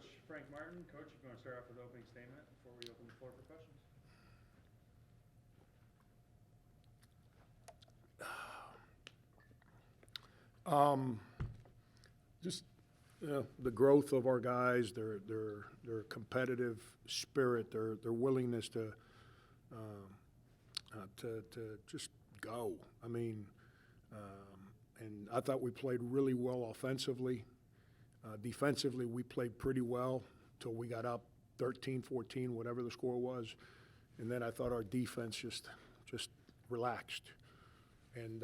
Coach Frank Martin. Coach, if you want to start off with opening statement before we open the floor for questions. Just the growth of our guys, their competitive spirit, their willingness to just go. I mean, and I thought we played really well offensively. Defensively, we played pretty well till we got up 13, 14, whatever the score was, and then I thought our defense just relaxed, and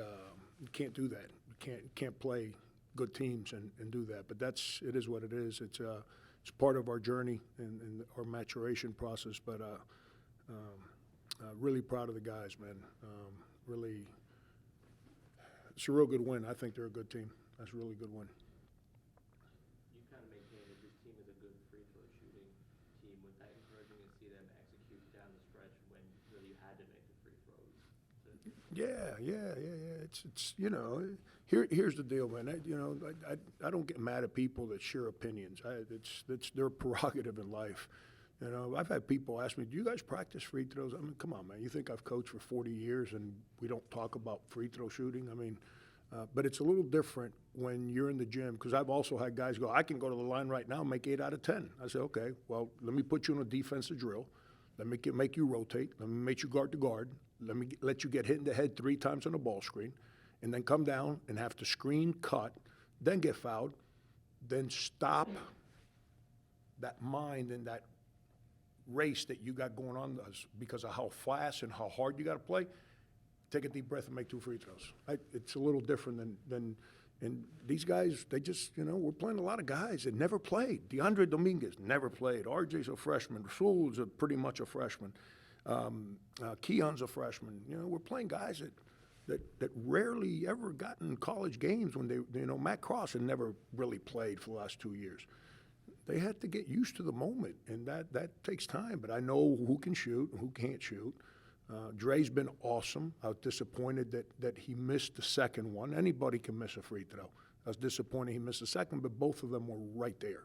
you can't do that. You can't play good teams and do that. But it is what it is. It's part of our journey and our maturation process. But really proud of the guys, man. Really, it's a real good win. I think they're a good team. That's a really good win. You kind of maintain that this team is a good free throw shooting team. Was that encouraging to see them execute down the stretch when really you had to make the free throws? Yeah. It's here's the deal, man. I don't get mad at people that share opinions. It's their prerogative in life. I've had people ask me, "Do you guys practice free throws?" I mean, come on, man. You think I've coached for 40 years and we don't talk about free throw shooting? I mean, but it's a little different when you're in the gym, because I've also had guys go, "I can go to the line right now and make 8 out of 10." I say, "Okay, well, let me put you in a defensive drill. Let me make you rotate. Let me make you guard to guard. Let you get hit in the head 3 times on the ball screen, and then come down and have to screen, cut, then get fouled, then stop that mind and that race that you got going on because of how fast and how hard you got to play. Take a deep breath and make 2 free throws." It's a little different than and these guys, they just, we're playing a lot of guys that never played. DeAndre Dominguez never played. RJ's a freshman. Rasul's pretty much a freshman. Keon's a freshman. We're playing guys that rarely ever got in college games when Matt Cross had never really played for the last 2 years. They had to get used to the moment, and that takes time. But I know who can shoot and who can't shoot. Dre's been awesome. I was disappointed that he missed the second one. Anybody can miss a free throw. I was disappointed he missed the second, but both of them were right there.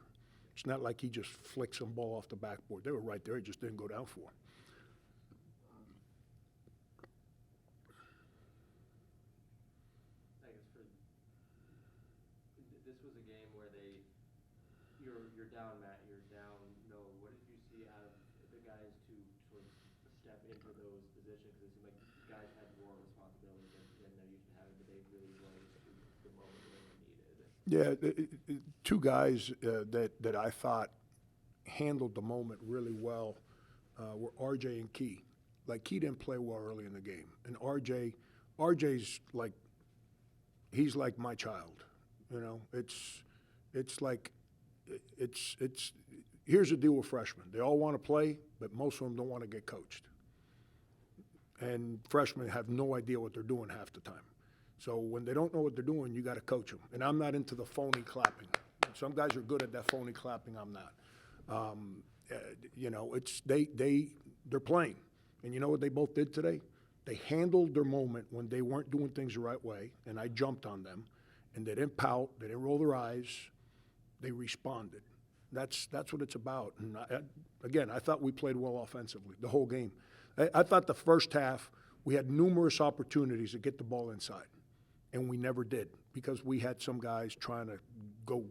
It's not like he just flicked some ball off the backboard. They were right there. He just didn't go down for him. I guess this was a game where you're down, Matt, you're down, no. What did you see out of the guys to sort of step into those positions? Because it seemed like guys had more responsibility than they're used to having, but they really rose to the moment when they needed. Yeah, 2 guys that I thought handled the moment really well were RJ and Key. Like, Key didn't play well early in the game, and RJ's like, he's like my child. It's like, here's the deal with freshmen. They all want to play, but most of them don't want to get coached. And freshmen have no idea what they're doing half the time. So when they don't know what they're doing, you got to coach them. And I'm not into the phony clapping. Some guys are good at that phony clapping. I'm not. They're playing. And you know what they both did today? They handled their moment when they weren't doing things the right way, and I jumped on them. And they didn't pout. They didn't roll their eyes. They responded. That's what it's about. And again, I thought we played well offensively the whole game. I thought the first half we had numerous opportunities to get the ball inside, and we never did because we had some guys trying to go.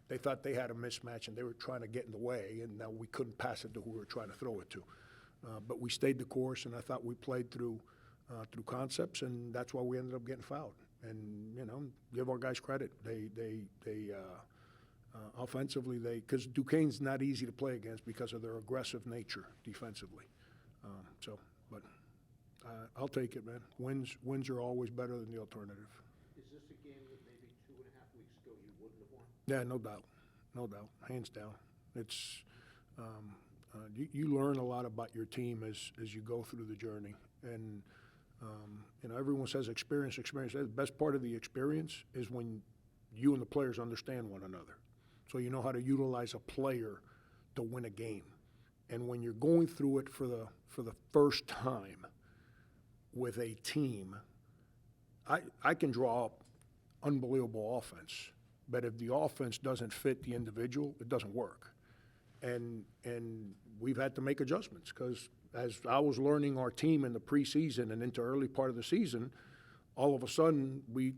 They thought they had a mismatch, and they were trying to get in the way, and now we couldn't pass it to who we were trying to throw it to. But we stayed the course, and I thought we played through concepts, and that's why we ended up getting fouled. And give our guys credit. They offensively, because Duquesne's not easy to play against because of their aggressive nature defensively. But I'll take it, man. Wins are always better than the alternative. Is this a game that maybe 2.5 weeks ago you wouldn't have won? Yeah, no doubt, hands down. It's you learn a lot about your team as you go through the journey, and everyone says experience. The best part of the experience is when you and the players understand one another, so you know how to utilize a player to win a game. And when you're going through it for the first time with a team, I can draw up unbelievable offense, but if the offense doesn't fit the individual, it doesn't work. And we've had to make adjustments because as I was learning our team in the preseason and into early part of the season, all of a sudden we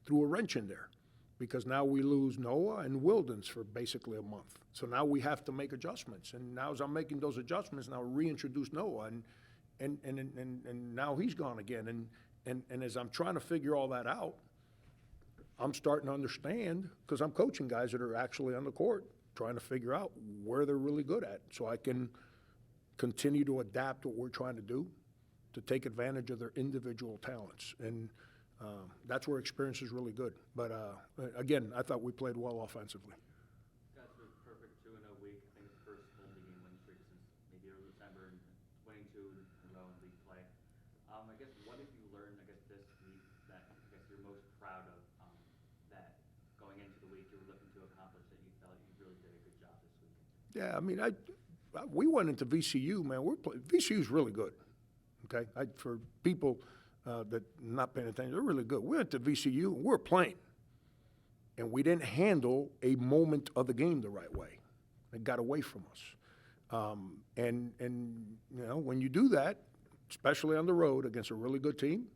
threw a wrench in there because now we lose Noah and Wildens for basically a month. So now we have to make adjustments. And now as I'm making those adjustments, now reintroduce Noah and now he's gone again. And as I'm trying to figure all that out, I'm starting to understand because I'm coaching guys that are actually on the court, trying to figure out where they're really good at so I can continue to adapt what we're trying to do to take advantage of their individual talents. And that's where experience is really good. But again, I thought we played well offensively. Guys, it was perfect 2-0 week. I think it's the first multi-game winning streak since maybe early December and winning 2 in a row in league play. I guess what have you learned, I guess, this week that I guess you're most proud of that going into the week you were looking to accomplish that you felt you really did a good job this week? Yeah, I mean, we went into VCU, man. VCU's really good. Okay, for people that not paying attention, they're really good. We went to VCU and we're playing, and we didn't handle a moment of the game the right way. It got away from us, and you know when you do that, especially on the road against a really good team,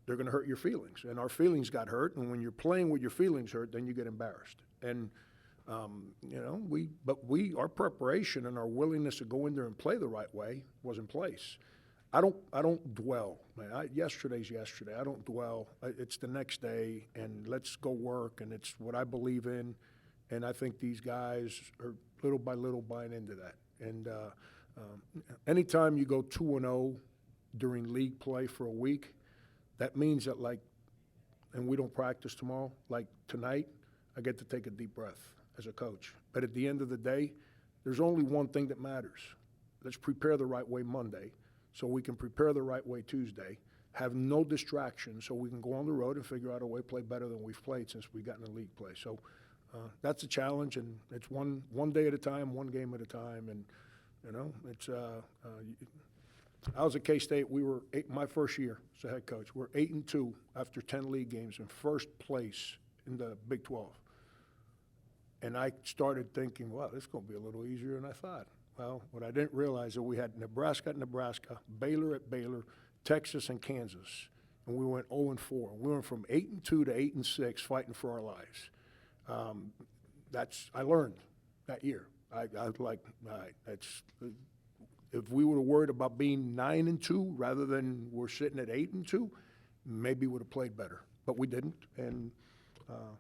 they're going to hurt your feelings, and our feelings got hurt. And when you're playing with your feelings hurt, then you get embarrassed. And you know, our preparation and our willingness to go in there and play the right way was in place. I don't dwell, man. Yesterday's yesterday. I don't dwell. It's the next day, and let's go work. And it's what I believe in, and I think these guys are little by little buying into that. And anytime you go 2-0 during league play for a week, that means that and we don't practice tomorrow. Like tonight, I get to take a deep breath as a coach. But at the end of the day, there's only one thing that matters. Let's prepare the right way Monday so we can prepare the right way Tuesday, have no distractions so we can go on the road and figure out a way to play better than we've played since we got in the league play. So that's a challenge, and it's one day at a time, one game at a time. And, you know, it's I was at K-State. We were my first year as a head coach. We're 8-2 after 10 league games in first place in the Big 12. And I started thinking, wow, this is going to be a little easier than I thought. Well, what I didn't realize is that we had Nebraska at Nebraska, Baylor at Baylor, Texas and Kansas, and we went 0-4. We went from 8-2 to 8-6, fighting for our lives. I learned that year. I was like, all right, if we would have worried about being 9-2 rather than we're sitting at 8-2, maybe we would have played better. But we didn't, and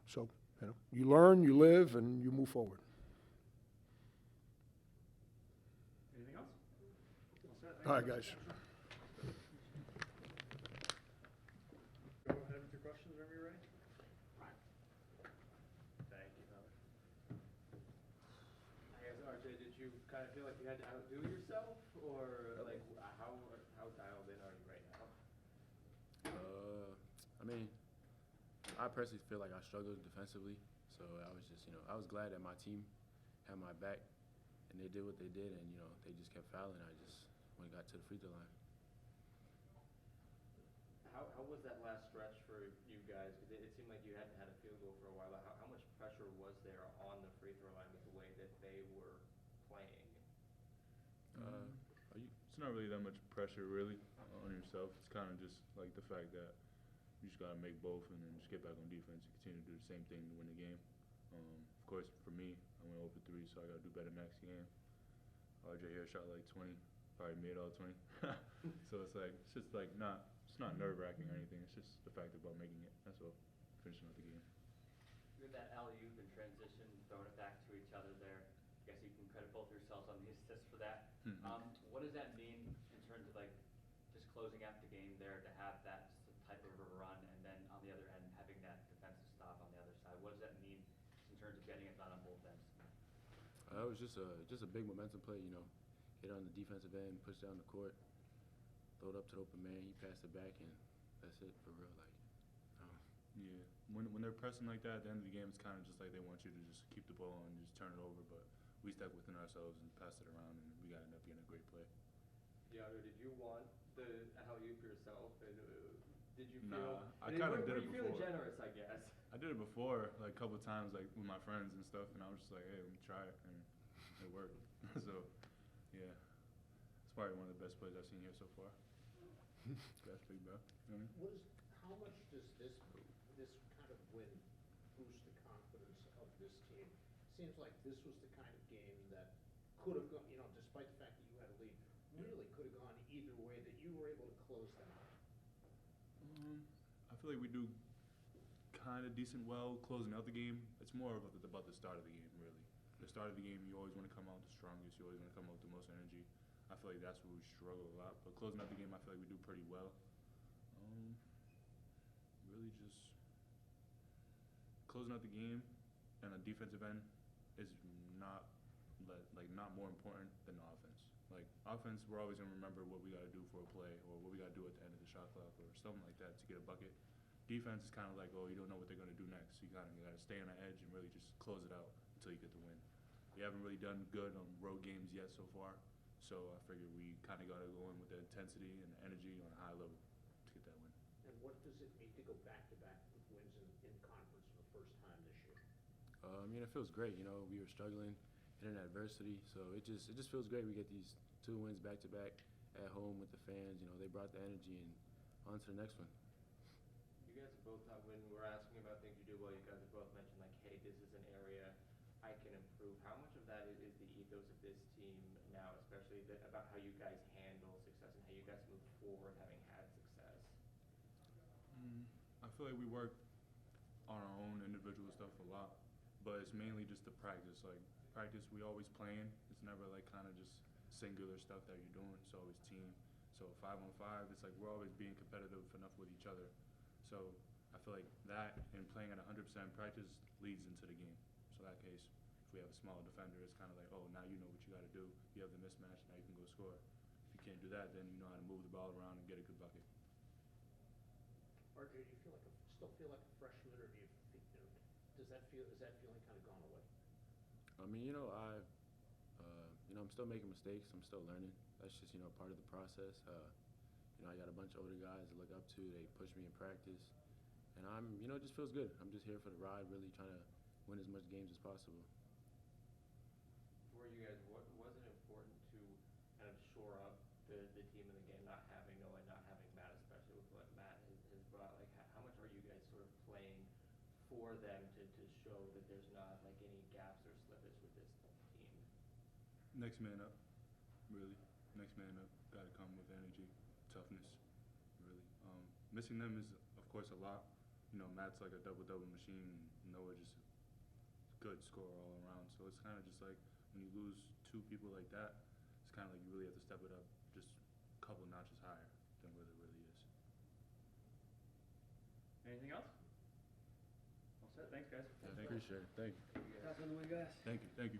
so you know, you learn, you live, and you move forward. Anything else? All set. All right, guys. Go ahead with your questions whenever you're ready. Thank you, Howard. I guess, RJ, did you kind of feel like you had to outdo yourself, or like how dialed in are you right now? I mean, I personally feel like I struggled defensively, so I was just, I was glad that my team had my back, and they did what they did, and, they just kept fouling. I just when got to the free throw line. How was that last stretch for you guys? Because it seemed like you hadn't had a field goal for a while. How much pressure was there on the free throw line with the way that they were playing? It's not really that much pressure, really, on yourself. It's kind of just like the fact that you just gotta make both and then just get back on defense and continue to do the same thing to win the game. Of course, for me, I went 0 for 3, so I gotta do better next game. RJ here shot like 20, probably made all 20. So it's not nerve-wracking or anything. It's just the fact about making it. That's all. Finishing out the game. With that alley-oop and transition, throwing it back to each other there, I guess you can credit both yourselves on the assists for that. What does that mean in terms of just closing out the game there to have that type of a run, and then on the other end having that defensive stop on the other side? What does that mean in terms of getting it done on both ends? It was just a big momentum play, hit on the defensive end, push down the court, throw it up to the open man, he passed it back, and that's it for real. Yeah, when they're pressing like that, at the end of the game, it's kind of just like they want you to just keep the ball and just turn it over, but we stuck within ourselves and passed it around, and we got ended up getting a great play. Yeah, did you want the alley-oop yourself? And, did you feel? Nah, I kind of did it Were you feeling before. generous, I guess? I I did it before, like a couple times, like with my friends and stuff, and I was just like, hey, let me try it, and it worked. So, yeah, it's probably one of the best plays I've seen here so far. Best big bro. You know what I mean? How much does this kind of win boost the confidence of this team? Seems like this was the kind of game that could have gone, despite the fact that you had a lead, really could have gone either way, that you were able to close them out. I feel like we do kind of decent well closing out the game. It's more about the start of the game, really. The start of the game, you always want to come out the strongest. You always want to come out with the most energy. I feel like that's where we struggle a lot. But closing out the game, I feel like we do pretty well. Really just closing out the game and a defensive end is not not more important than the offense. Like offense, we're always gonna remember what we gotta do for a play or what we gotta do at the end of the shot clock or something like that to get a bucket. Defense is kind of like, oh, you don't know what they're gonna do next. So you gotta stay on the edge and really just close it out until you get the win. We haven't really done good on road games yet so far, so I figure we kind of gotta go in with the intensity and the energy on a high level to get that win. And what does it mean to go back-to-back with wins in conference for the first time this year? It feels great. We were struggling in adversity, so it just feels great. We get these 2 wins back to back at home with the fans. They brought the energy, and on to the next one. You guys have both, when we're asking about things you do well, you guys have both mentioned like, hey, this is an area I can improve. How much of that is the ethos of this team now, especially about how you guys handle success and how you guys move forward having had success? I feel like we work on our own individual stuff a lot, but it's mainly just the practice. Like practice, we always playing. It's never like kind of just singular stuff that you're doing. It's always team. So 5-on-5, it's like we're always being competitive enough with each other. So I feel like that and playing at 100% practice leads into the game. So in that case, if we have a small defender, it's kind of like, oh, now you know what you got to do. You have the mismatch, now you can go score. If you can't do that, then you know how to move the ball around and get a good bucket. RJ, do you still feel like a freshman, or is that feeling kind of gone away? I'm still making mistakes. I'm still learning. That's just, part of the process. I got a bunch of older guys to look up to. They push me in practice. And it just feels good. I'm just here for the ride, really trying to win as much games as possible. For you guys, was it important to kind of shore up the team in the game, not having Noah, not having Matt, especially with what Matt has brought? Like, how much are you guys sort of playing for them to show that there's not like any gaps or slippage with this team? Next man up, really. Next man up. Got to come with energy, toughness, really. Missing them is, of course, a lot. Matt's like a double-double machine. Noah just good scorer all around. So it's kind of just like when you lose 2 people like that, it's kind of like you really have to step it up just a couple notches higher than what it really is. Anything else? All set, thanks guys. Appreciate it. Thank you. Talk on the way, guys. Thank you.